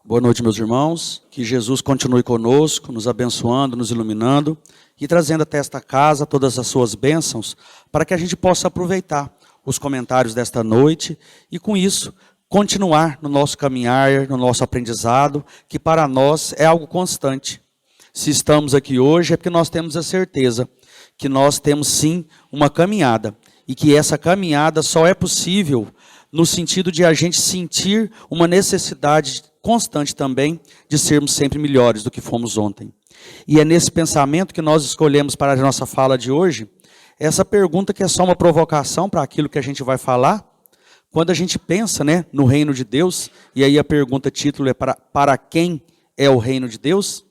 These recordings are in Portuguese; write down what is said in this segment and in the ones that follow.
Boa noite, meus irmãos. Que Jesus continue conosco, nos abençoando, nos iluminando e trazendo até esta casa todas as suas bênçãos, para que a gente possa aproveitar os comentários desta noite e, com isso, continuar no nosso caminhar, no nosso aprendizado, que para nós é algo constante. Se estamos aqui hoje é porque nós temos a certeza que nós temos sim uma caminhada e que essa caminhada só é possível no sentido de a gente sentir uma necessidade constante também de sermos sempre melhores do que fomos ontem. E é nesse pensamento que nós escolhemos para a nossa fala de hoje, essa pergunta que é só uma provocação para aquilo que a gente vai falar. Quando a gente pensa, no reino de Deus, e aí a pergunta título é para quem é o reino de Deus?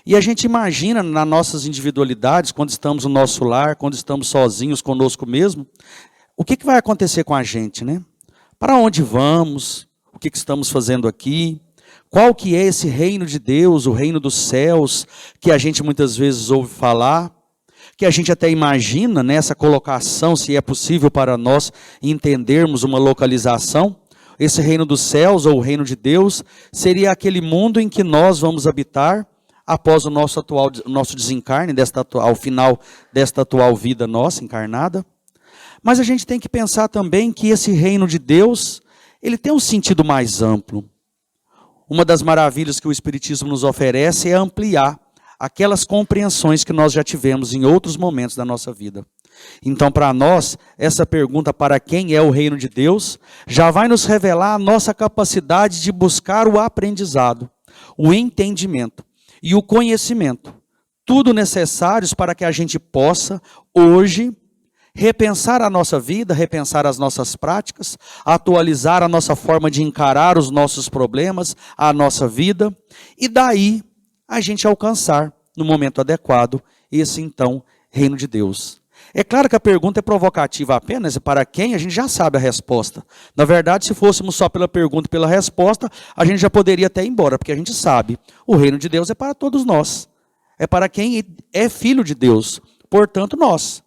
E a gente imagina nas nossas individualidades, quando estamos no nosso lar, quando estamos sozinhos conosco mesmo, o que vai acontecer com a gente, Para onde vamos? O que estamos fazendo aqui? Qual que é esse reino de Deus, o reino dos céus, que a gente muitas vezes ouve falar, que a gente até imagina nessa colocação, se é possível para nós entendermos uma localização. Esse reino dos céus, ou o reino de Deus, seria aquele mundo em que nós vamos habitar após o nosso desencarne, ao final desta atual vida nossa encarnada. Mas a gente tem que pensar também que esse reino de Deus, ele tem um sentido mais amplo. Uma das maravilhas que o Espiritismo nos oferece é ampliar aquelas compreensões que nós já tivemos em outros momentos da nossa vida. Então, para nós, essa pergunta para quem é o reino de Deus, já vai nos revelar a nossa capacidade de buscar o aprendizado, o entendimento e o conhecimento. Tudo necessários para que a gente possa, hoje, repensar a nossa vida, repensar as nossas práticas, atualizar a nossa forma de encarar os nossos problemas, a nossa vida, e daí a gente alcançar, no momento adequado, esse então reino de Deus. É claro que a pergunta é provocativa apenas, para quem a gente já sabe a resposta. Na verdade, se fôssemos só pela pergunta e pela resposta, a gente já poderia até ir embora, porque a gente sabe, o reino de Deus é para todos nós. É para quem é filho de Deus, portanto nós.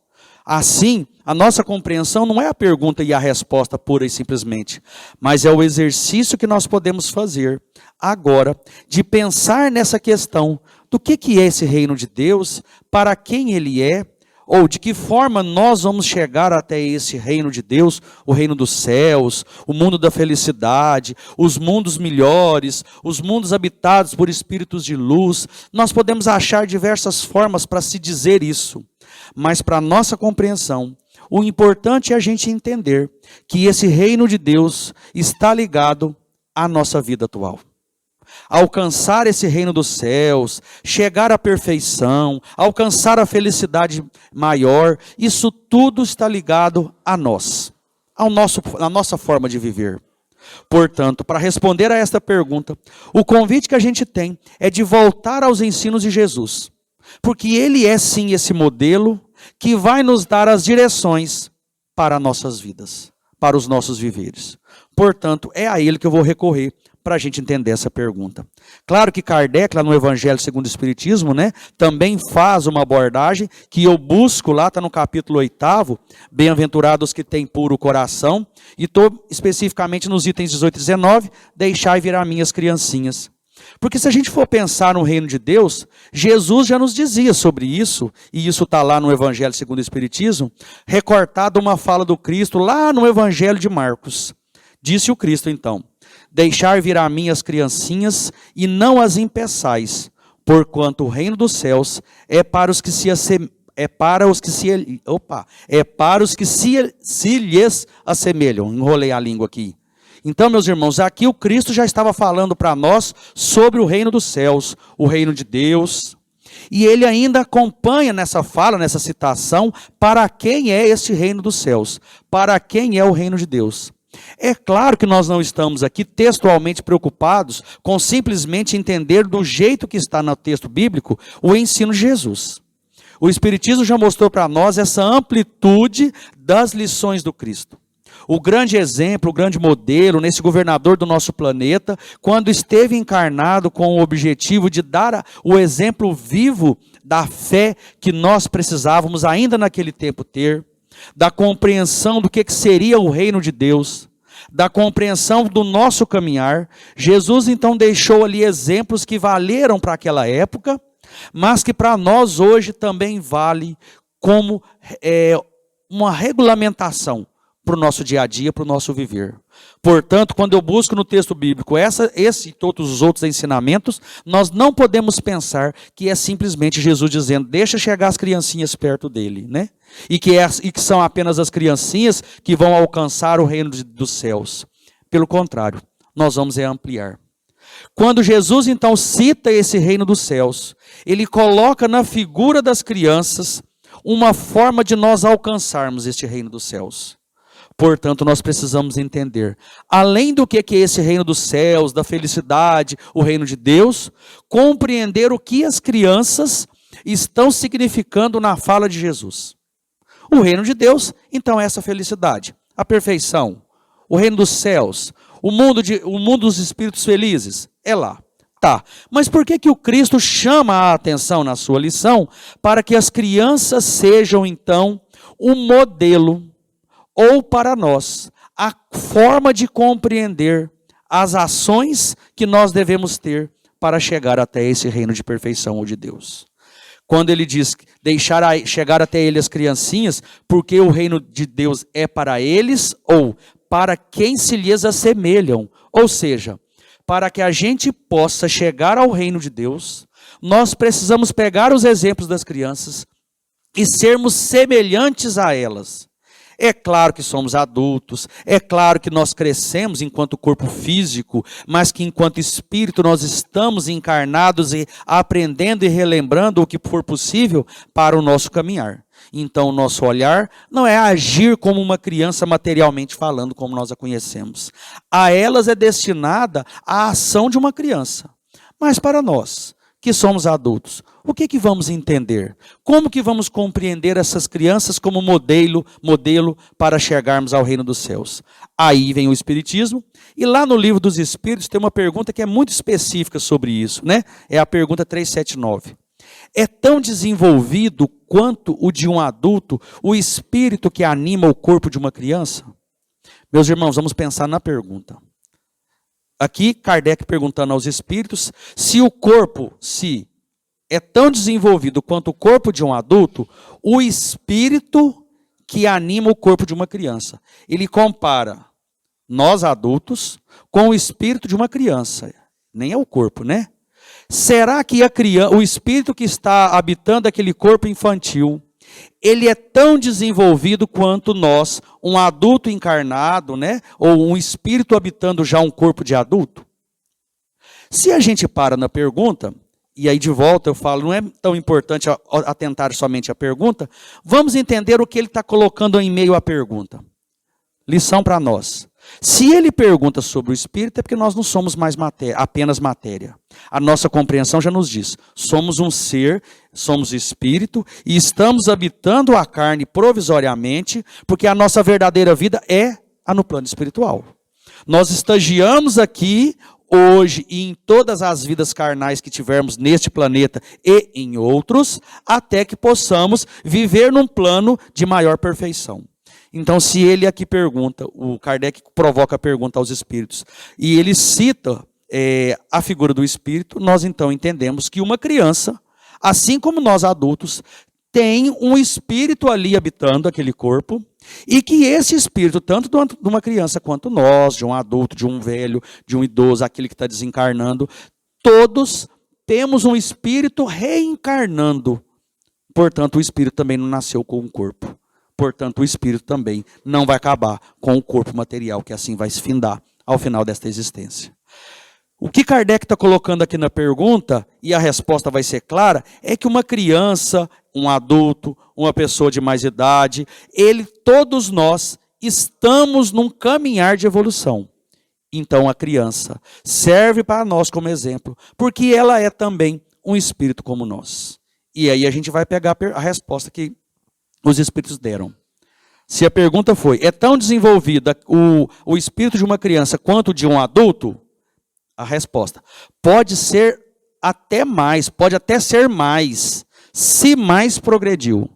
Assim, a nossa compreensão não é a pergunta e a resposta pura e simplesmente, mas é o exercício que nós podemos fazer agora de pensar nessa questão do que é esse reino de Deus, para quem ele é, ou de que forma nós vamos chegar até esse reino de Deus, o reino dos céus, o mundo da felicidade, os mundos melhores, os mundos habitados por espíritos de luz. Nós podemos achar diversas formas para se dizer isso. Mas para a nossa compreensão, o importante é a gente entender que esse reino de Deus está ligado à nossa vida atual. Alcançar esse reino dos céus, chegar à perfeição, alcançar a felicidade maior, isso tudo está ligado a nós, à nossa forma de viver. Portanto, para responder a esta pergunta, o convite que a gente tem é de voltar aos ensinos de Jesus. Porque ele é sim esse modelo que vai nos dar as direções para nossas vidas, para os nossos viveres. Portanto, é a ele que eu vou recorrer para a gente entender essa pergunta. Claro que Kardec, lá no Evangelho segundo o Espiritismo, também faz uma abordagem que eu busco, lá está no capítulo 8º, bem-aventurados que têm puro coração, e estou especificamente nos itens 18 e 19, deixai vir a minhas criancinhas. Porque se a gente for pensar no reino de Deus, Jesus já nos dizia sobre isso, e isso está lá no Evangelho segundo o Espiritismo, recortado uma fala do Cristo lá no Evangelho de Marcos. Disse o Cristo então: deixar vir a mim as criancinhas e não as impeçais, porquanto o reino dos céus é para os que se lhes assemelham. Enrolei a língua aqui. Então, meus irmãos, aqui o Cristo já estava falando para nós sobre o reino dos céus, o reino de Deus. E ele ainda acompanha nessa fala, nessa citação, para quem é este reino dos céus, para quem é o reino de Deus. É claro que nós não estamos aqui textualmente preocupados com simplesmente entender do jeito que está no texto bíblico o ensino de Jesus. O Espiritismo já mostrou para nós essa amplitude das lições do Cristo. O grande exemplo, o grande modelo nesse governador do nosso planeta, quando esteve encarnado com o objetivo de dar o exemplo vivo da fé que nós precisávamos ainda naquele tempo ter, da compreensão do que seria o reino de Deus, da compreensão do nosso caminhar, Jesus então deixou ali exemplos que valeram para aquela época, mas que para nós hoje também vale como uma regulamentação para o nosso dia a dia, para o nosso viver. Portanto, quando eu busco no texto bíblico esse e todos os outros ensinamentos, nós não podemos pensar que é simplesmente Jesus dizendo, deixa chegar as criancinhas perto dele, né? E que são apenas as criancinhas que vão alcançar o reino dos céus. Pelo contrário, nós vamos ampliar. Quando Jesus então cita esse reino dos céus, ele coloca na figura das crianças uma forma de nós alcançarmos este reino dos céus. Portanto, nós precisamos entender, além do que é esse reino dos céus, da felicidade, o reino de Deus, compreender o que as crianças estão significando na fala de Jesus. O reino de Deus, então, é essa felicidade, a perfeição, o reino dos céus, o mundo dos espíritos felizes, é lá. Tá, mas por que o Cristo chama a atenção na sua lição para que as crianças sejam, então, um modelo, ou para nós, a forma de compreender as ações que nós devemos ter para chegar até esse reino de perfeição ou de Deus? Quando ele diz chegar até ele as criancinhas, porque o reino de Deus é para eles ou para quem se lhes assemelham, ou seja, para que a gente possa chegar ao reino de Deus, nós precisamos pegar os exemplos das crianças e sermos semelhantes a elas. É claro que somos adultos, é claro que nós crescemos enquanto corpo físico, mas que enquanto espírito nós estamos encarnados e aprendendo e relembrando o que for possível para o nosso caminhar. Então o nosso olhar não é agir como uma criança materialmente falando, como nós a conhecemos. A elas é destinada a ação de uma criança. Mas para nós, que somos adultos, o que vamos entender? Como que vamos compreender essas crianças como modelo para chegarmos ao reino dos céus? Aí vem o Espiritismo, e lá no Livro dos Espíritos tem uma pergunta que é muito específica sobre isso, né? É a pergunta 379. É tão desenvolvido quanto o de um adulto o espírito que anima o corpo de uma criança? Meus irmãos, vamos pensar na pergunta. Aqui, Kardec perguntando aos espíritos se o corpo, é tão desenvolvido quanto o corpo de um adulto, o espírito que anima o corpo de uma criança. Ele compara nós adultos com o espírito de uma criança. Nem é o corpo, né? Será que o espírito que está habitando aquele corpo infantil, ele é tão desenvolvido quanto nós, um adulto encarnado, né? Ou um espírito habitando já um corpo de adulto? Se a gente para na pergunta, e aí de volta eu falo, não é tão importante atentar somente à pergunta, vamos entender o que ele está colocando em meio à pergunta. Lição para nós. Se ele pergunta sobre o espírito, é porque nós não somos mais apenas matéria. A nossa compreensão já nos diz, somos um ser, somos espírito, e estamos habitando a carne provisoriamente, porque a nossa verdadeira vida é no plano espiritual. Nós estagiamos aqui, hoje e em todas as vidas carnais que tivermos neste planeta e em outros, até que possamos viver num plano de maior perfeição. Então, se ele aqui pergunta, o Kardec provoca a pergunta aos espíritos, e ele cita a figura do espírito, nós então entendemos que uma criança, assim como nós adultos, tem um espírito ali habitando aquele corpo, e que esse espírito, tanto de uma criança quanto nós, de um adulto, de um velho, de um idoso, aquele que está desencarnando, todos temos um espírito reencarnando. Portanto, o espírito também não nasceu com um corpo. Portanto, o espírito também não vai acabar com o corpo material, que assim vai se findar ao final desta existência. O que Kardec está colocando aqui na pergunta, e a resposta vai ser clara, é que uma criança, um adulto, uma pessoa de mais idade, todos nós estamos num caminhar de evolução. Então a criança serve para nós como exemplo, porque ela é também um espírito como nós. E aí a gente vai pegar a resposta que os espíritos deram. Se a pergunta foi, é tão desenvolvida o espírito de uma criança quanto de um adulto? A resposta, pode ser até mais, pode até ser mais, se mais progrediu.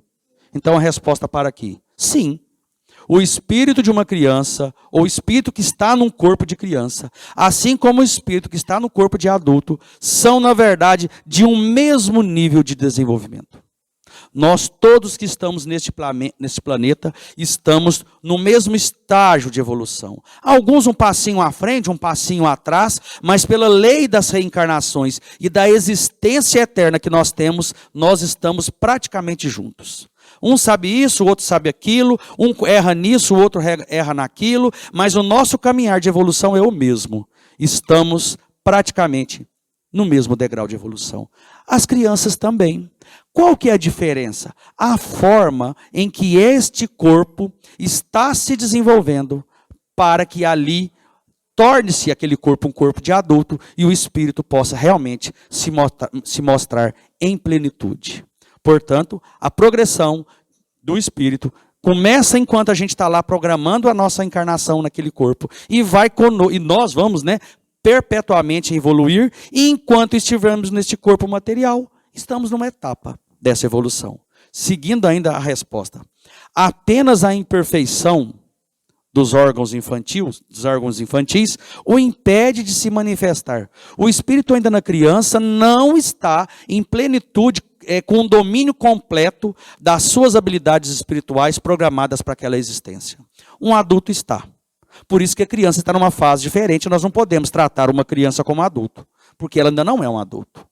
Então a resposta para aqui, sim. o espírito de uma criança, ou o espírito que está num corpo de criança, assim como o espírito que está no corpo de adulto, são, na verdade, de um mesmo nível de desenvolvimento. Nós todos que estamos neste planeta, estamos no mesmo estágio de evolução. Alguns um passinho à frente, um passinho atrás, mas pela lei das reencarnações e da existência eterna que nós temos, nós estamos praticamente juntos. Um sabe isso, o outro sabe aquilo, um erra nisso, o outro erra naquilo, mas o nosso caminhar de evolução é o mesmo. Estamos praticamente no mesmo degrau de evolução. As crianças também. Qual que é a diferença? A forma em que este corpo está se desenvolvendo para que ali torne-se aquele corpo um corpo de adulto e o espírito possa realmente se mostrar em plenitude. Portanto, a progressão do espírito começa enquanto a gente está lá programando a nossa encarnação naquele corpo e nós vamos, perpetuamente evoluir, e enquanto estivermos neste corpo material, estamos numa etapa dessa evolução. Seguindo ainda a resposta, apenas a imperfeição dos órgãos infantis o impede de se manifestar. O espírito ainda na criança não está em plenitude, com o domínio completo das suas habilidades espirituais programadas para aquela existência. Um adulto está. Por isso que a criança está numa fase diferente, nós não podemos tratar uma criança como adulto, porque ela ainda não é um adulto.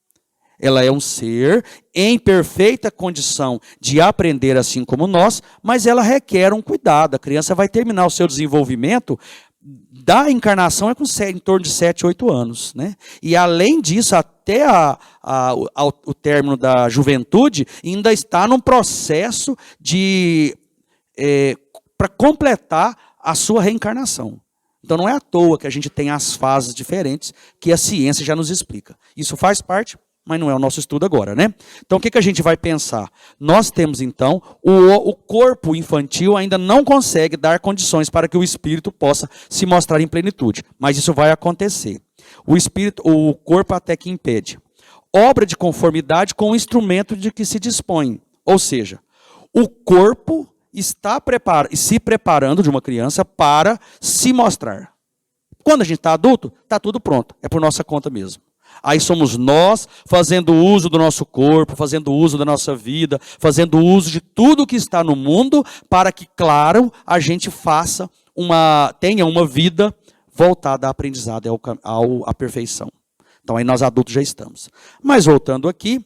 Ela é um ser em perfeita condição de aprender assim como nós, mas ela requer um cuidado. A criança vai terminar o seu desenvolvimento da encarnação em torno de 7, 8 anos. E além disso, até o término da juventude, ainda está num processo para completar a sua reencarnação. Então não é à toa que a gente tem as fases diferentes que a ciência já nos explica. Isso faz parte, mas não é o nosso estudo agora, Então o que a gente vai pensar? Nós temos então, o corpo infantil ainda não consegue dar condições para que o espírito possa se mostrar em plenitude. Mas isso vai acontecer. O corpo até que impede. Obra de conformidade com o instrumento de que se dispõe. Ou seja, o corpo está se preparando de uma criança para se mostrar. Quando a gente está adulto, está tudo pronto. É por nossa conta mesmo. Aí somos nós fazendo uso do nosso corpo, fazendo uso da nossa vida, fazendo uso de tudo que está no mundo, para que, claro, a gente tenha uma vida voltada à aprendizado, à perfeição. Então aí nós adultos já estamos. Mas voltando aqui,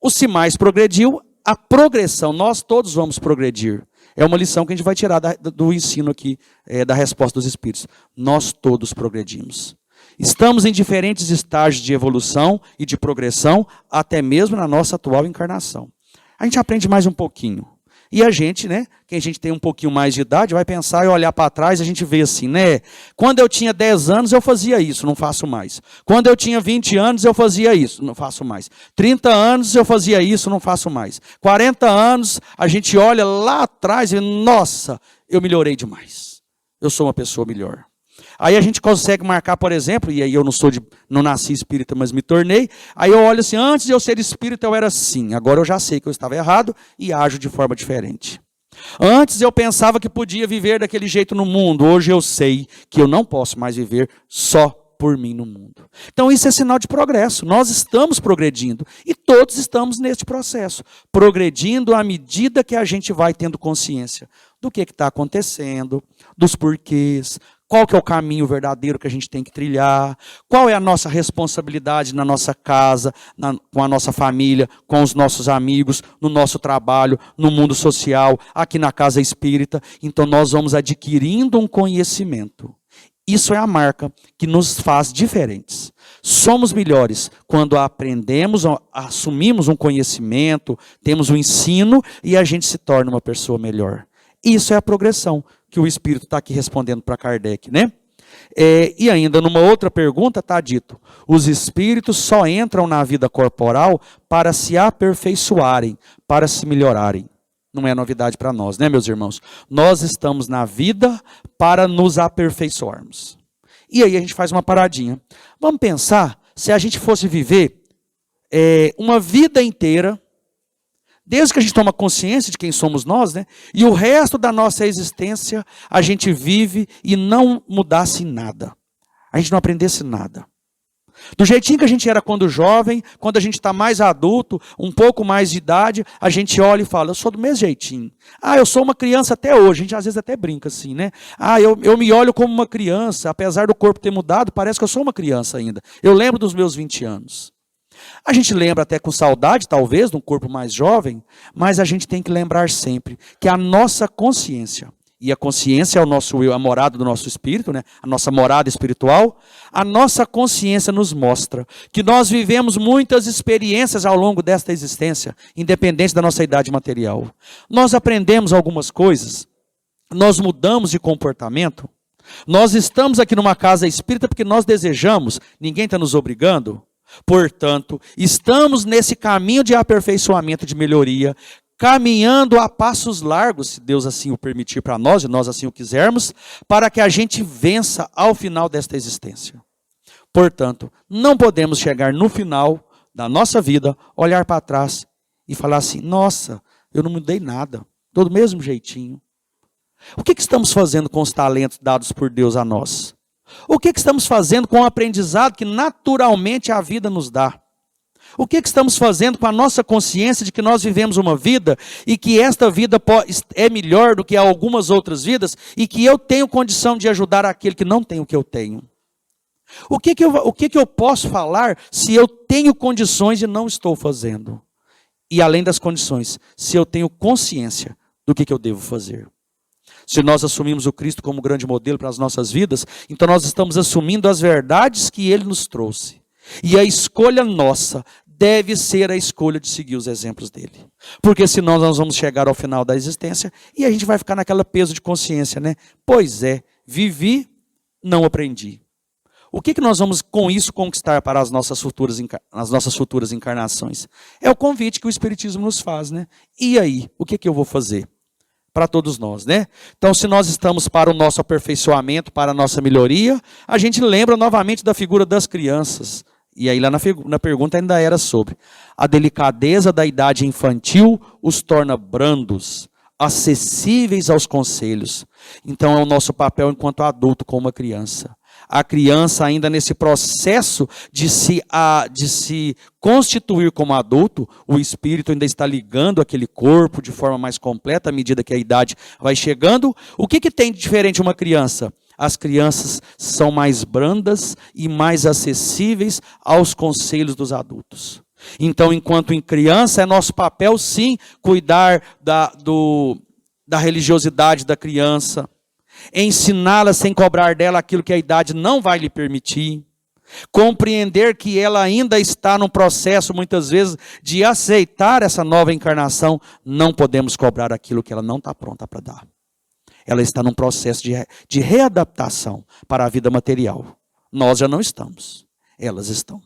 o se mais progrediu, a progressão, nós todos vamos progredir. É uma lição que a gente vai tirar do ensino aqui, da resposta dos Espíritos. Nós todos progredimos. Estamos em diferentes estágios de evolução e de progressão, até mesmo na nossa atual encarnação. A gente aprende mais um pouquinho. E a gente, quem a gente tem um pouquinho mais de idade, vai pensar e olhar para trás, a gente vê assim, Quando eu tinha 10 anos, eu fazia isso, não faço mais. Quando eu tinha 20 anos, eu fazia isso, não faço mais. 30 anos, eu fazia isso, não faço mais. 40 anos, a gente olha lá atrás e, nossa, eu melhorei demais. Eu sou uma pessoa melhor. Aí a gente consegue marcar, por exemplo, e aí eu não nasci espírita, mas me tornei. Aí eu olho assim, antes de eu ser espírita eu era assim. Agora eu já sei que eu estava errado e ajo de forma diferente. Antes eu pensava que podia viver daquele jeito no mundo. Hoje eu sei que eu não posso mais viver só por mim no mundo. Então isso é sinal de progresso. Nós estamos progredindo e todos estamos neste processo. Progredindo à medida que a gente vai tendo consciência do que está acontecendo, dos porquês, qual que é o caminho verdadeiro que a gente tem que trilhar, qual é a nossa responsabilidade na nossa casa, com a nossa família, com os nossos amigos, no nosso trabalho, no mundo social, aqui na casa espírita. Então nós vamos adquirindo um conhecimento. Isso é a marca que nos faz diferentes. Somos melhores quando aprendemos, assumimos um conhecimento, temos um ensino e a gente se torna uma pessoa melhor. Isso é a progressão que o Espírito está aqui respondendo para Kardec, E ainda numa outra pergunta está dito, os espíritos só entram na vida corporal para se aperfeiçoarem, para se melhorarem. Não é novidade para nós, meus irmãos? Nós estamos na vida para nos aperfeiçoarmos. E aí a gente faz uma paradinha. Vamos pensar se a gente fosse viver uma vida inteira Desde que a gente toma consciência de quem somos nós, né? E o resto da nossa existência a gente vive e não mudasse nada. A gente não aprendesse nada. Do jeitinho que a gente era quando jovem, quando a gente está mais adulto, um pouco mais de idade, a gente olha e fala, eu sou do mesmo jeitinho. Ah, eu sou uma criança até hoje. A gente às vezes até brinca assim, né? Ah, eu me olho como uma criança, apesar do corpo ter mudado, parece que eu sou uma criança ainda. Eu lembro dos meus 20 anos. A gente lembra até com saudade, talvez, de um corpo mais jovem, mas a gente tem que lembrar sempre que a nossa consciência, e a consciência é o nosso eu, a morada do nosso espírito, né? A nossa morada espiritual. A nossa consciência nos mostra que nós vivemos muitas experiências ao longo desta existência, independente da nossa idade material. Nós aprendemos algumas coisas, nós mudamos de comportamento, nós estamos aqui numa casa espírita porque nós desejamos, ninguém está nos obrigando. Portanto, estamos nesse caminho de aperfeiçoamento, de melhoria, caminhando a passos largos, se Deus assim o permitir para nós, e nós assim o quisermos, para que a gente vença ao final desta existência. Portanto, não podemos chegar no final da nossa vida, olhar para trás e falar assim, nossa, eu não mudei nada, estou do mesmo jeitinho. O que estamos fazendo com os talentos dados por Deus a nós? O que estamos fazendo com o aprendizado que naturalmente a vida nos dá? O que estamos fazendo com a nossa consciência de que nós vivemos uma vida e que esta vida é melhor do que algumas outras vidas e que eu tenho condição de ajudar aquele que não tem o que eu tenho? O que eu posso falar se eu tenho condições e não estou fazendo? E além das condições, se eu tenho consciência do que eu devo fazer? Se nós assumimos o Cristo como grande modelo para as nossas vidas, então nós estamos assumindo as verdades que Ele nos trouxe. E a escolha nossa deve ser a escolha de seguir os exemplos dele. Porque senão nós vamos chegar ao final da existência e a gente vai ficar naquela peso de consciência, né? Pois é, vivi, não aprendi. O que nós vamos com isso conquistar para as nossas futuras encarnações? É o convite que o Espiritismo nos faz, né? E aí, o que eu vou fazer? Para todos nós, né? Então, se nós estamos para o nosso aperfeiçoamento, para a nossa melhoria, a gente lembra novamente da figura das crianças. E aí lá na pergunta ainda era sobre a delicadeza da idade infantil os torna brandos, acessíveis aos conselhos. Então é o nosso papel enquanto adulto com uma criança. A criança ainda nesse processo de se constituir como adulto, o espírito ainda está ligando aquele corpo de forma mais completa à medida que a idade vai chegando. O que tem de diferente uma criança? As crianças são mais brandas e mais acessíveis aos conselhos dos adultos. Então, enquanto em criança, é nosso papel, sim, cuidar da religiosidade da criança, ensiná-la sem cobrar dela aquilo que a idade não vai lhe permitir, compreender que ela ainda está num processo, muitas vezes, de aceitar essa nova encarnação, não podemos cobrar aquilo que ela não está pronta para dar. Ela está num processo de readaptação para a vida material. Nós já não estamos, elas estão.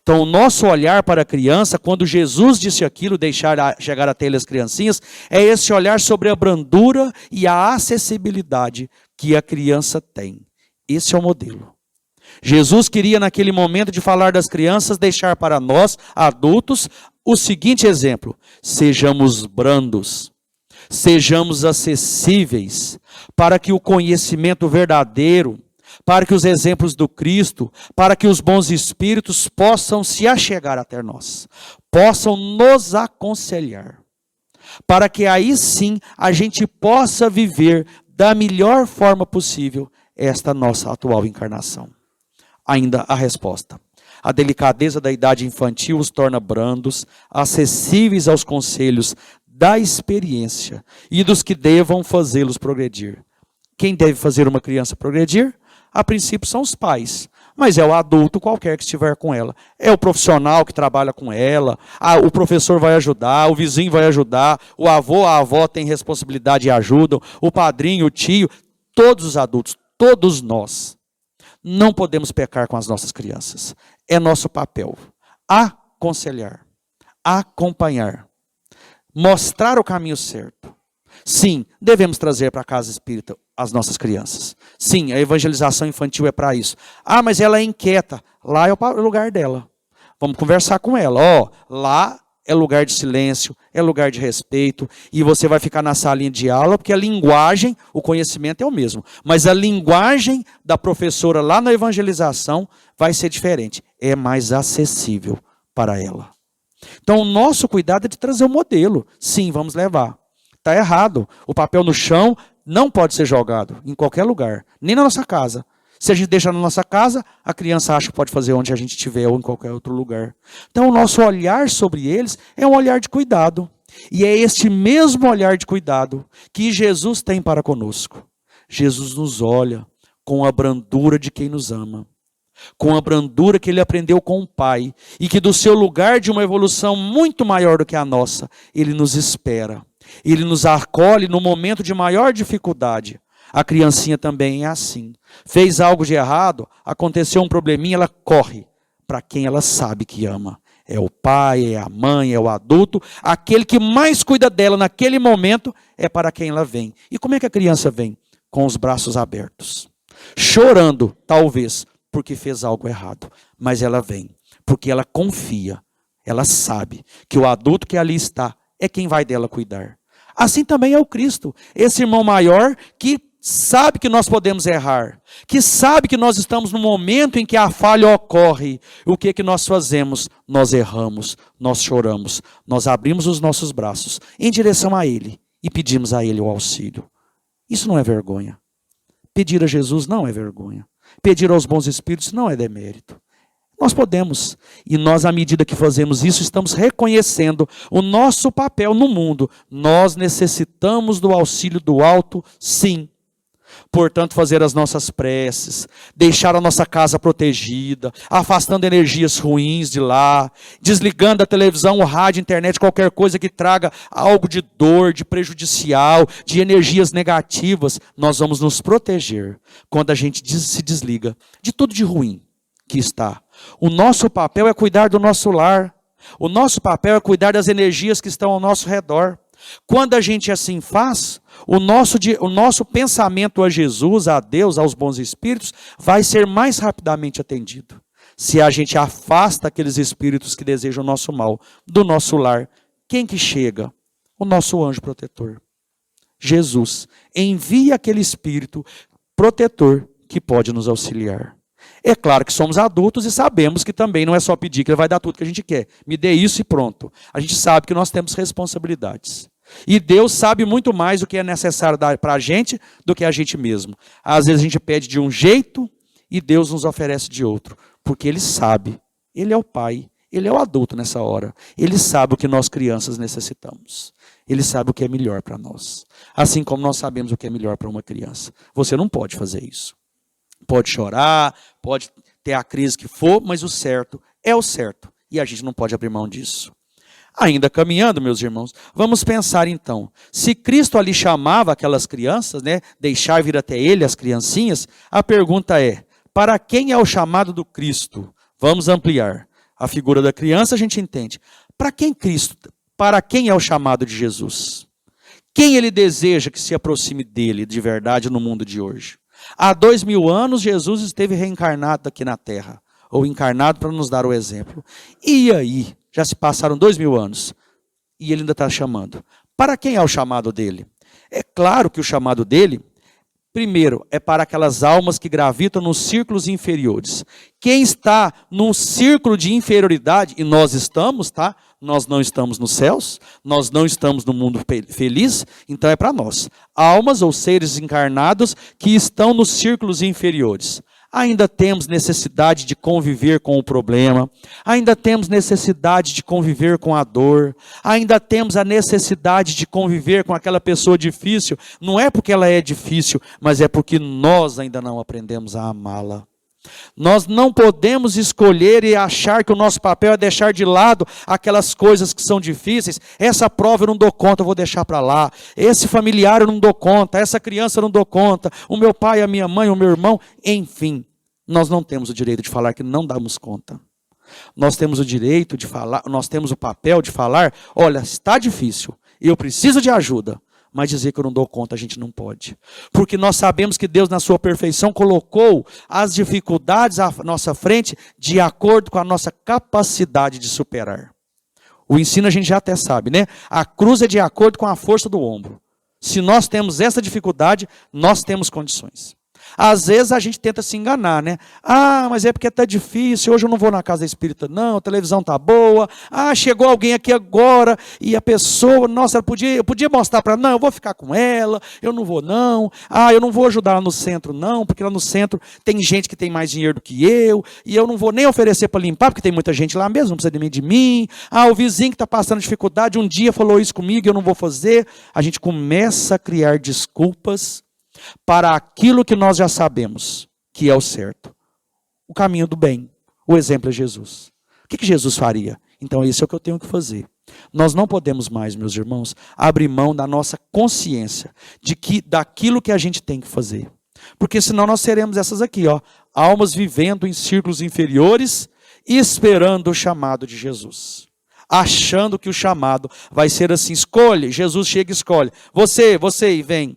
Então, o nosso olhar para a criança, quando Jesus disse aquilo, deixar chegar até ele as criancinhas, é esse olhar sobre a brandura e a acessibilidade que a criança tem. Esse é o modelo. Jesus queria, naquele momento de falar das crianças, deixar para nós, adultos, o seguinte exemplo: sejamos brandos. Sejamos acessíveis para que o conhecimento verdadeiro, para que os exemplos do Cristo, para que os bons espíritos possam se achegar até nós, possam nos aconselhar, para que aí sim a gente possa viver da melhor forma possível esta nossa atual encarnação. Ainda a resposta. A delicadeza da idade infantil os torna brandos, acessíveis aos conselhos da experiência e dos que devam fazê-los progredir. Quem deve fazer uma criança progredir? A princípio são os pais, mas é o adulto qualquer que estiver com ela. É o profissional que trabalha com ela, o professor vai ajudar, o vizinho vai ajudar, o avô, a avó tem responsabilidade e ajudam, o padrinho, o tio, todos os adultos, todos nós. Não podemos pecar com as nossas crianças. É nosso papel aconselhar, acompanhar, mostrar o caminho certo. Sim, devemos trazer para a casa espírita as nossas crianças. Sim, a evangelização infantil é para isso. Ah, mas ela é inquieta. Lá é o lugar dela. Vamos conversar com ela. Lá é lugar de silêncio, é lugar de respeito, e você vai ficar na salinha de aula, porque a linguagem, o conhecimento é o mesmo, mas a linguagem da professora lá na evangelização vai ser diferente, é mais acessível para ela. Então o nosso cuidado é de trazer o modelo, sim, vamos levar. Está errado, o papel no chão não pode ser jogado em qualquer lugar, nem na nossa casa. Se a gente deixa na nossa casa, a criança acha que pode fazer onde a gente estiver ou em qualquer outro lugar. Então o nosso olhar sobre eles é um olhar de cuidado. E é este mesmo olhar de cuidado que Jesus tem para conosco. Jesus nos olha com a brandura de quem nos ama. Com a brandura que ele aprendeu com o Pai. E que do seu lugar de uma evolução muito maior do que a nossa, ele nos espera. Ele nos acolhe no momento de maior dificuldade. A criancinha também é assim. Fez algo de errado, aconteceu um probleminha, ela corre para quem ela sabe que ama. É o pai, é a mãe, é o adulto. Aquele que mais cuida dela naquele momento é para quem ela vem. E como é que a criança vem? Com os braços abertos. Chorando, talvez, porque fez algo errado. Mas ela vem, porque ela confia. Ela sabe que o adulto que ali está é quem vai dela cuidar. Assim também é o Cristo, esse irmão maior que sabe que nós podemos errar, que sabe que nós estamos no momento em que a falha ocorre. O que é que nós fazemos? Nós erramos, nós choramos, nós abrimos os nossos braços em direção a Ele e pedimos a Ele o auxílio. Isso não é vergonha. Pedir a Jesus não é vergonha. Pedir aos bons espíritos não é demérito. Nós podemos, e nós, à medida que fazemos isso, estamos reconhecendo o nosso papel no mundo. Nós necessitamos do auxílio do alto, sim. Portanto, fazer as nossas preces, deixar a nossa casa protegida, afastando energias ruins de lá, desligando a televisão, o rádio, a internet, qualquer coisa que traga algo de dor, de prejudicial, de energias negativas. Nós vamos nos proteger quando a gente se desliga de tudo de ruim que está. O nosso papel é cuidar do nosso lar. O nosso papel é cuidar das energias que estão ao nosso redor. Quando a gente assim faz, o nosso pensamento a Jesus, a Deus, aos bons espíritos, vai ser mais rapidamente atendido. Se a gente afasta aqueles espíritos que desejam o nosso mal do nosso lar, quem que chega? O nosso anjo protetor. Jesus envia aquele espírito protetor que pode nos auxiliar. É claro que somos adultos e sabemos que também não é só pedir que ele vai dar tudo que a gente quer. Me dê isso e pronto. A gente sabe que nós temos responsabilidades. E Deus sabe muito mais o que é necessário dar para a gente do que a gente mesmo. Às vezes a gente pede de um jeito e Deus nos oferece de outro. Porque Ele sabe. Ele é o Pai. Ele é o adulto nessa hora. Ele sabe o que nós crianças necessitamos. Ele sabe o que é melhor para nós. Assim como nós sabemos o que é melhor para uma criança. Você não pode fazer isso. Pode chorar, pode ter a crise que for, mas o certo é o certo. E a gente não pode abrir mão disso. Ainda caminhando, meus irmãos, vamos pensar então. Se Cristo ali chamava aquelas crianças, deixar vir até Ele as criancinhas, a pergunta é, para quem é o chamado do Cristo? Vamos ampliar. A figura da criança a gente entende. Para quem é o chamado de Jesus? Quem Ele deseja que se aproxime dele de verdade no mundo de hoje? Há 2000 anos, Jesus esteve reencarnado aqui na Terra, ou encarnado para nos dar o exemplo. E aí, já se passaram 2000 anos, e ele ainda está chamando. Para quem é o chamado dele? É claro que o chamado dele, primeiro, é para aquelas almas que gravitam nos círculos inferiores. Quem está num círculo de inferioridade, e nós estamos, tá? Nós não estamos nos céus, nós não estamos no mundo feliz, então é para nós. Almas ou seres encarnados que estão nos círculos inferiores. Ainda temos necessidade de conviver com o problema, ainda temos necessidade de conviver com a dor, ainda temos a necessidade de conviver com aquela pessoa difícil. Não é porque ela é difícil, mas é porque nós ainda não aprendemos a amá-la. Nós não podemos escolher e achar que o nosso papel é deixar de lado aquelas coisas que são difíceis. Essa prova eu não dou conta, eu vou deixar para lá. Esse familiar eu não dou conta, essa criança eu não dou conta. O meu pai, a minha mãe, o meu irmão, enfim. Nós não temos o direito de falar que não damos conta. Nós temos o direito de falar, nós temos o papel de falar, olha, está difícil, eu preciso de ajuda. Mas dizer que eu não dou conta, a gente não pode. Porque nós sabemos que Deus, na sua perfeição, colocou as dificuldades à nossa frente de acordo com a nossa capacidade de superar. O ensino a gente já até sabe, né? A cruz é de acordo com a força do ombro. Se nós temos essa dificuldade, nós temos condições. Às vezes a gente tenta se enganar, né? Ah, mas é porque está difícil, hoje eu não vou na casa espírita não, a televisão está boa. Ah, chegou alguém aqui agora e a pessoa, nossa, eu podia mostrar para ela, não, eu vou ficar com ela, eu não vou não. Ah, eu não vou ajudar lá no centro não, porque lá no centro tem gente que tem mais dinheiro do que eu, e eu não vou nem oferecer para limpar, porque tem muita gente lá mesmo, não precisa nem de mim. Ah, o vizinho que está passando dificuldade, um dia falou isso comigo, eu não vou fazer. A gente começa a criar desculpas para aquilo que nós já sabemos que é o certo. O caminho do bem. O exemplo é Jesus. O que Jesus faria? Então isso é o que eu tenho que fazer. Nós não podemos mais, meus irmãos, abrir mão da nossa consciência daquilo que a gente tem que fazer. Porque senão nós seremos essas aqui, ó, almas vivendo em círculos inferiores e esperando o chamado de Jesus. Achando que o chamado vai ser assim, escolhe, Jesus chega e escolhe. Você e vem.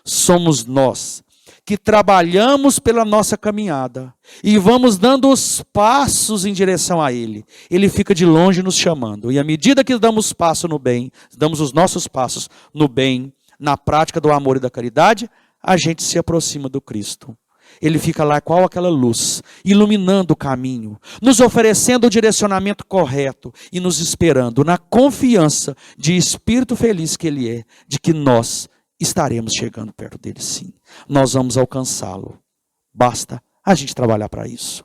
Somos nós que trabalhamos pela nossa caminhada e vamos dando os passos em direção a Ele. Ele fica de longe nos chamando. E à medida que damos passo no bem, damos os nossos passos no bem, na prática do amor e da caridade, a gente se aproxima do Cristo. Ele fica lá qual aquela luz, iluminando o caminho, nos oferecendo o direcionamento correto e nos esperando na confiança de espírito feliz que Ele é, de que nós estaremos chegando perto dele, sim. Nós vamos alcançá-lo. Basta a gente trabalhar para isso.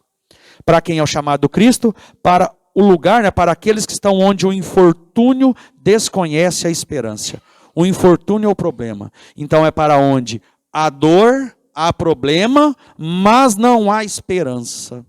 Para quem é o chamado do Cristo? Para o lugar, né, para aqueles que estão onde o infortúnio desconhece a esperança. O infortúnio é o problema. Então é para onde há dor, há problema, mas não há esperança.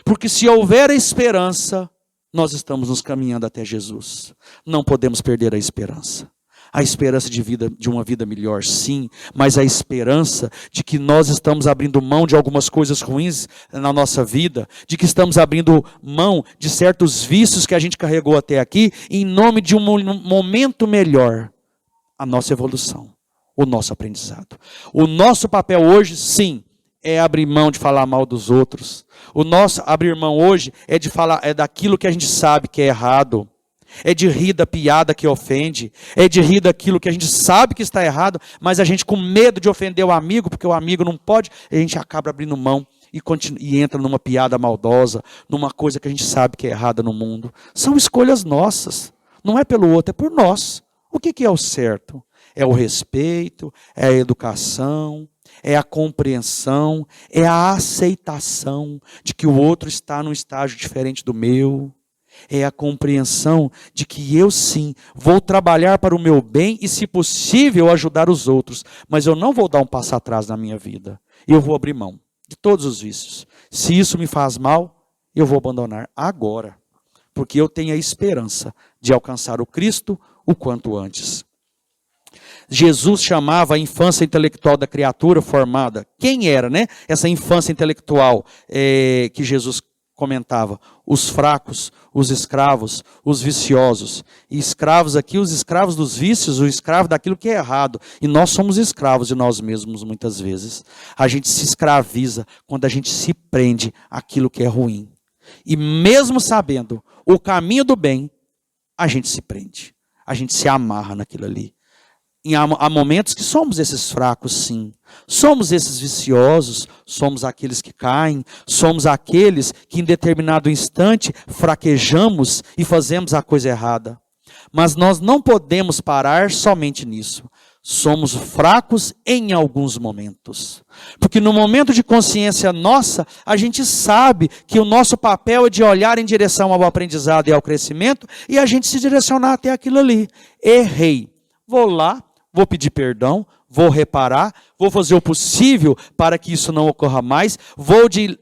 Porque se houver esperança, nós estamos nos caminhando até Jesus. Não podemos perder a esperança. A esperança de uma vida melhor, sim, mas a esperança de que nós estamos abrindo mão de algumas coisas ruins na nossa vida, de que estamos abrindo mão de certos vícios que a gente carregou até aqui, em nome de um momento melhor, a nossa evolução, o nosso aprendizado. O nosso papel hoje, sim, é abrir mão de falar mal dos outros. O nosso abrir mão hoje é daquilo que a gente sabe que é errado. É de rir da piada que ofende, é de rir daquilo que a gente sabe que está errado, mas a gente com medo de ofender o amigo, porque o amigo não pode, a gente acaba abrindo mão e entra numa piada maldosa, numa coisa que a gente sabe que é errada no mundo. São escolhas nossas, não é pelo outro, é por nós. O que é o certo? É o respeito, é a educação, é a compreensão, é a aceitação de que o outro está num estágio diferente do meu. É a compreensão de que eu sim vou trabalhar para o meu bem e, se possível, ajudar os outros. Mas eu não vou dar um passo atrás na minha vida. Eu vou abrir mão de todos os vícios. Se isso me faz mal, eu vou abandonar agora. Porque eu tenho a esperança de alcançar o Cristo o quanto antes. Jesus chamava a infância intelectual da criatura formada. Quem era, né? Essa infância intelectual que Jesus comentava, os fracos, os escravos, os viciosos. E escravos aqui, os escravos dos vícios, o escravo daquilo que é errado. E nós somos escravos de nós mesmos muitas vezes. A gente se escraviza quando a gente se prende àquilo que é ruim. E mesmo sabendo o caminho do bem, a gente se prende. A gente se amarra naquilo ali. Há momentos que somos esses fracos, sim. Somos esses viciosos, somos aqueles que caem, somos aqueles que em determinado instante fraquejamos e fazemos a coisa errada. Mas nós não podemos parar somente nisso. Somos fracos em alguns momentos. Porque no momento de consciência nossa, a gente sabe que o nosso papel é de olhar em direção ao aprendizado e ao crescimento e a gente se direcionar até aquilo ali. Errei. Vou lá. Vou pedir perdão, vou reparar, vou fazer o possível para que isso não ocorra mais, vou de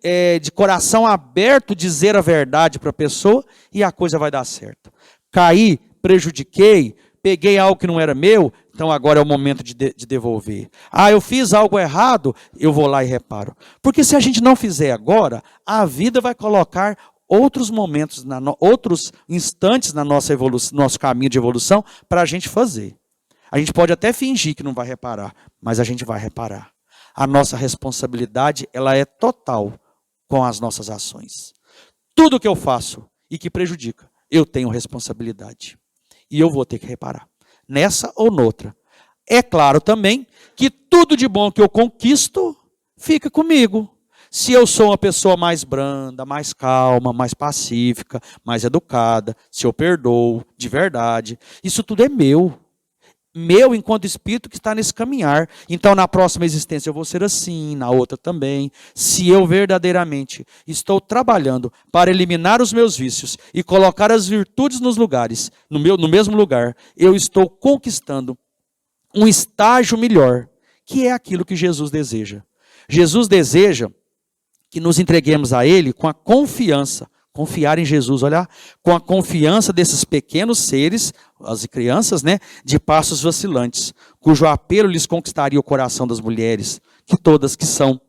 coração aberto dizer a verdade para a pessoa e a coisa vai dar certo. Caí, prejudiquei, peguei algo que não era meu, então agora é o momento de devolver. Ah, eu fiz algo errado, eu vou lá e reparo. Porque se a gente não fizer agora, a vida vai colocar outros momentos, outros instantes na nossa evolução, nosso caminho de evolução para a gente fazer. A gente pode até fingir que não vai reparar, mas a gente vai reparar. A nossa responsabilidade, ela é total com as nossas ações. Tudo que eu faço e que prejudica, eu tenho responsabilidade. E eu vou ter que reparar, nessa ou noutra. É claro também que tudo de bom que eu conquisto, fica comigo. Se eu sou uma pessoa mais branda, mais calma, mais pacífica, mais educada, se eu perdoo de verdade, isso tudo é meu. Meu enquanto espírito que está nesse caminhar. Então na próxima existência eu vou ser assim, na outra também. Se eu verdadeiramente estou trabalhando para eliminar os meus vícios e colocar as virtudes nos lugares, no mesmo lugar, eu estou conquistando um estágio melhor, que é aquilo que Jesus deseja. Jesus deseja que nos entreguemos a Ele com a confiança, confiar em Jesus, olha, com a confiança desses pequenos seres, as crianças, né, de passos vacilantes, cujo apelo lhes conquistaria o coração das mulheres, que são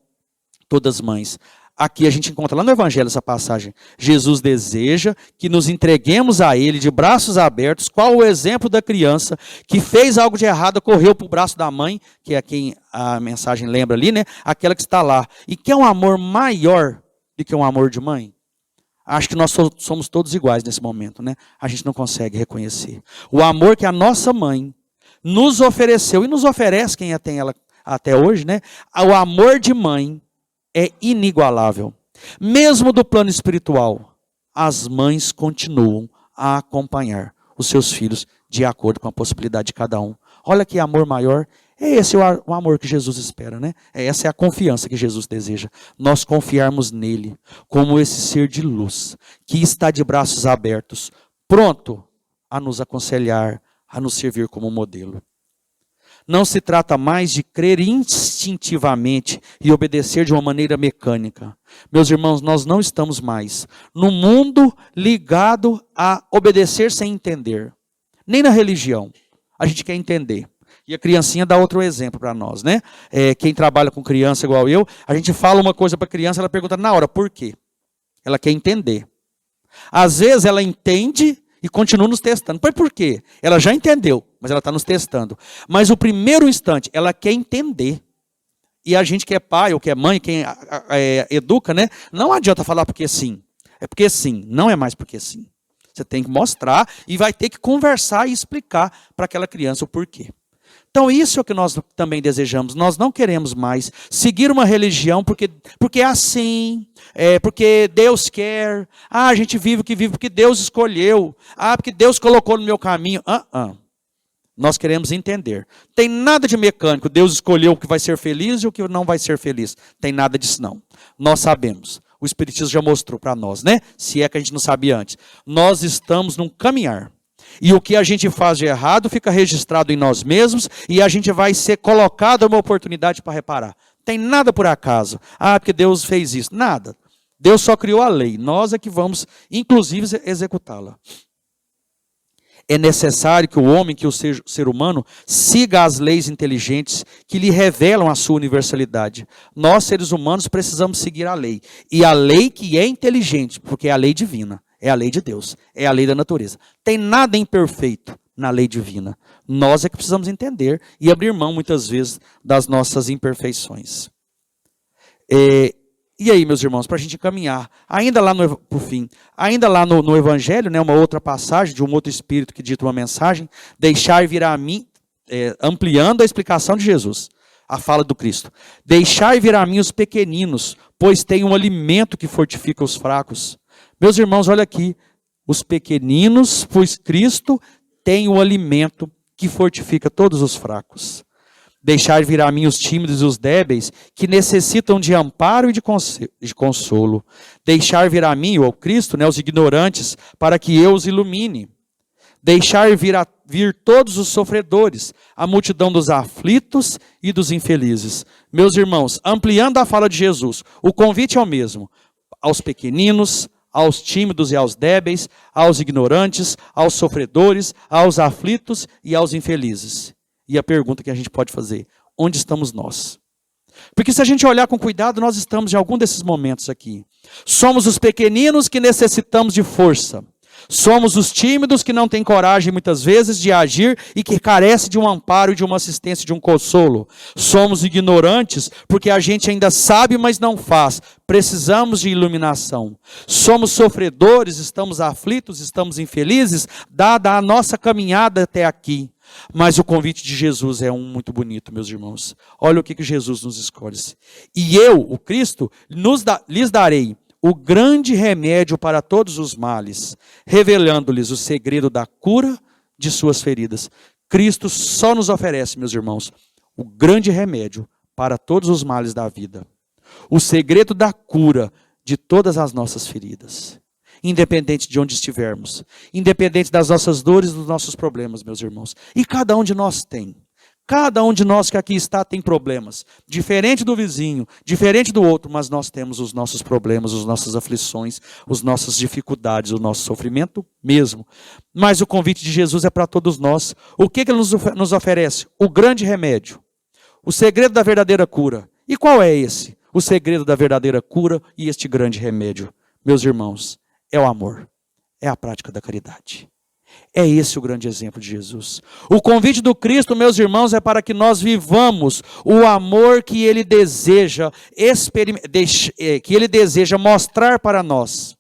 todas mães. Aqui a gente encontra lá no Evangelho essa passagem. Jesus deseja que nos entreguemos a Ele de braços abertos, qual o exemplo da criança que fez algo de errado, correu para o braço da mãe, que é quem a mensagem lembra ali, né? Aquela que está lá. E que é um amor maior do que um amor de mãe. Acho que nós somos todos iguais nesse momento, né? A gente não consegue reconhecer. O amor que a nossa mãe nos ofereceu, e nos oferece quem tem ela até hoje, né? O amor de mãe é inigualável. Mesmo do plano espiritual, as mães continuam a acompanhar os seus filhos de acordo com a possibilidade de cada um. Olha que amor maior. É esse o amor que Jesus espera, né? Essa é a confiança que Jesus deseja. Nós confiarmos nele como esse ser de luz, que está de braços abertos, pronto a nos aconselhar, a nos servir como modelo. Não se trata mais de crer instintivamente e obedecer de uma maneira mecânica. Meus irmãos, nós não estamos mais no mundo ligado a obedecer sem entender. Nem na religião. A gente quer entender. E a criancinha dá outro exemplo para nós, né? Quem trabalha com criança igual eu, a gente fala uma coisa para a criança, ela pergunta na hora, por quê? Ela quer entender. Às vezes ela entende e continua nos testando. Mas por quê? Ela já entendeu, mas ela está nos testando. Mas o primeiro instante, ela quer entender. E a gente que é pai ou que é mãe, quem educa, né? Não adianta falar porque sim. É porque sim, não é mais porque sim. Você tem que mostrar e vai ter que conversar e explicar para aquela criança o porquê. Então isso é o que nós também desejamos. Nós não queremos mais seguir uma religião porque é assim, porque Deus quer. A gente vive o que vive porque Deus escolheu. Porque Deus colocou no meu caminho. Nós queremos entender. Tem nada de mecânico. Deus escolheu o que vai ser feliz e o que não vai ser feliz. Tem nada disso não. Nós sabemos. O Espiritismo já mostrou para nós, né? Se é que a gente não sabia antes. Nós estamos num caminhar. E o que a gente faz de errado fica registrado em nós mesmos e a gente vai ser colocado uma oportunidade para reparar. Tem nada por acaso. Porque Deus fez isso. Nada. Deus só criou a lei. Nós é que vamos, inclusive, executá-la. É necessário que o homem, que o ser humano, siga as leis inteligentes que lhe revelam a sua universalidade. Nós, seres humanos, precisamos seguir a lei. E a lei que é inteligente, porque é a lei divina. É a lei de Deus, é a lei da natureza. Tem nada imperfeito na lei divina. Nós é que precisamos entender e abrir mão, muitas vezes, das nossas imperfeições. E aí, meus irmãos, para a gente caminhar, ainda lá por fim, ainda lá no Evangelho, né, uma outra passagem de um outro espírito que dita uma mensagem, deixar vir a mim, ampliando a explicação de Jesus, a fala do Cristo. Deixai vir a mim os pequeninos, pois tem um alimento que fortifica os fracos. Meus irmãos, olha aqui, os pequeninos, pois Cristo tem o alimento que fortifica todos os fracos. Deixar vir a mim os tímidos e os débeis, que necessitam de amparo e de consolo. Deixar vir a mim, ou Cristo, né, os ignorantes, para que eu os ilumine. Deixar vir todos os sofredores, a multidão dos aflitos e dos infelizes. Meus irmãos, ampliando a fala de Jesus, o convite é o mesmo, aos pequeninos, aos tímidos e aos débeis, aos ignorantes, aos sofredores, aos aflitos e aos infelizes. E a pergunta que a gente pode fazer, onde estamos nós? Porque se a gente olhar com cuidado, nós estamos em algum desses momentos aqui. Somos os pequeninos que necessitamos de força. Somos os tímidos que não têm coragem muitas vezes de agir e que carecem de um amparo, de uma assistência, de um consolo. Somos ignorantes porque a gente ainda sabe, mas não faz. Precisamos de iluminação. Somos sofredores, estamos aflitos, estamos infelizes, dada a nossa caminhada até aqui. Mas o convite de Jesus é muito bonito, meus irmãos. Olha o que Jesus nos escolhe. E eu, o Cristo, lhes darei o grande remédio para todos os males, revelando-lhes o segredo da cura de suas feridas. Cristo só nos oferece, meus irmãos, o grande remédio para todos os males da vida. O segredo da cura de todas as nossas feridas. Independente de onde estivermos. Independente das nossas dores, dos nossos problemas, meus irmãos. E cada um de nós tem. Cada um de nós que aqui está tem problemas. Diferente do vizinho, diferente do outro, mas nós temos os nossos problemas, as nossas aflições, as nossas dificuldades, o nosso sofrimento mesmo. Mas o convite de Jesus é para todos nós. O que ele nos oferece? O grande remédio. O segredo da verdadeira cura. E qual é esse? O segredo da verdadeira cura e este grande remédio. Meus irmãos, é o amor. É a prática da caridade. É esse o grande exemplo de Jesus. O convite do Cristo, meus irmãos, é para que nós vivamos o amor que Ele deseja, que Ele deseja mostrar para nós.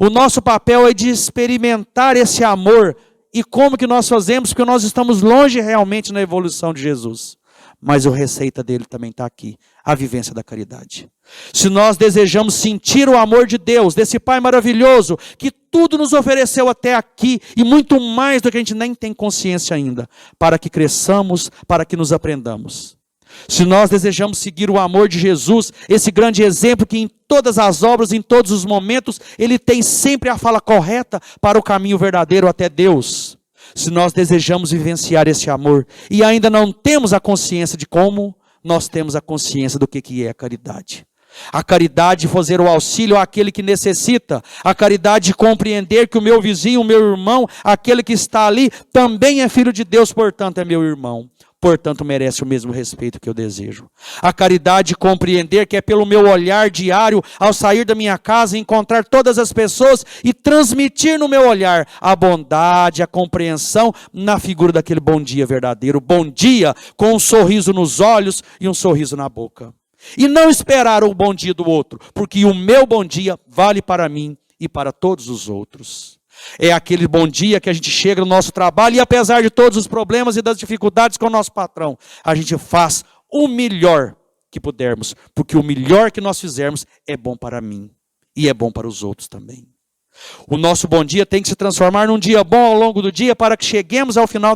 O nosso papel é de experimentar esse amor. E como que nós fazemos? Porque nós estamos longe realmente na evolução de Jesus. Mas a receita dele também está aqui, a vivência da caridade. Se nós desejamos sentir o amor de Deus, desse Pai maravilhoso, que tudo nos ofereceu até aqui, e muito mais do que a gente nem tem consciência ainda, para que cresçamos, para que nos aprendamos. Se nós desejamos seguir o amor de Jesus, esse grande exemplo que em todas as obras, em todos os momentos, ele tem sempre a fala correta para o caminho verdadeiro até Deus. Se nós desejamos vivenciar esse amor e ainda não temos a consciência de como, nós temos a consciência do que é a caridade. A caridade de fazer o auxílio àquele que necessita. A caridade de compreender que o meu vizinho, o meu irmão, aquele que está ali, também é filho de Deus, portanto é meu irmão. Portanto merece o mesmo respeito que eu desejo. A caridade de compreender que é pelo meu olhar diário, ao sair da minha casa, encontrar todas as pessoas e transmitir no meu olhar a bondade, a compreensão na figura daquele bom dia verdadeiro. Bom dia com um sorriso nos olhos e um sorriso na boca. E não esperar o bom dia do outro, porque o meu bom dia vale para mim e para todos os outros. É aquele bom dia que a gente chega no nosso trabalho e apesar de todos os problemas e das dificuldades com o nosso patrão, a gente faz o melhor que pudermos, porque o melhor que nós fizermos é bom para mim e é bom para os outros também. O nosso bom dia tem que se transformar num dia bom ao longo do dia para que cheguemos ao final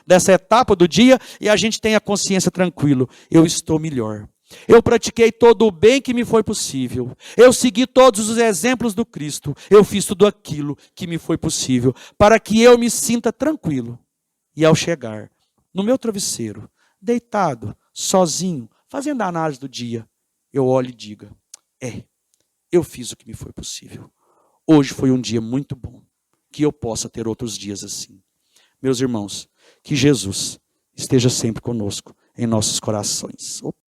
dessa etapa do dia e a gente tenha consciência tranquila. Eu estou melhor. Eu pratiquei todo o bem que me foi possível. Eu segui todos os exemplos do Cristo. Eu fiz tudo aquilo que me foi possível para que eu me sinta tranquilo. E ao chegar no meu travesseiro, deitado, sozinho, fazendo a análise do dia, eu olho e diga, eu fiz o que me foi possível. Hoje foi um dia muito bom. Que eu possa ter outros dias assim. Meus irmãos, que Jesus esteja sempre conosco em nossos corações.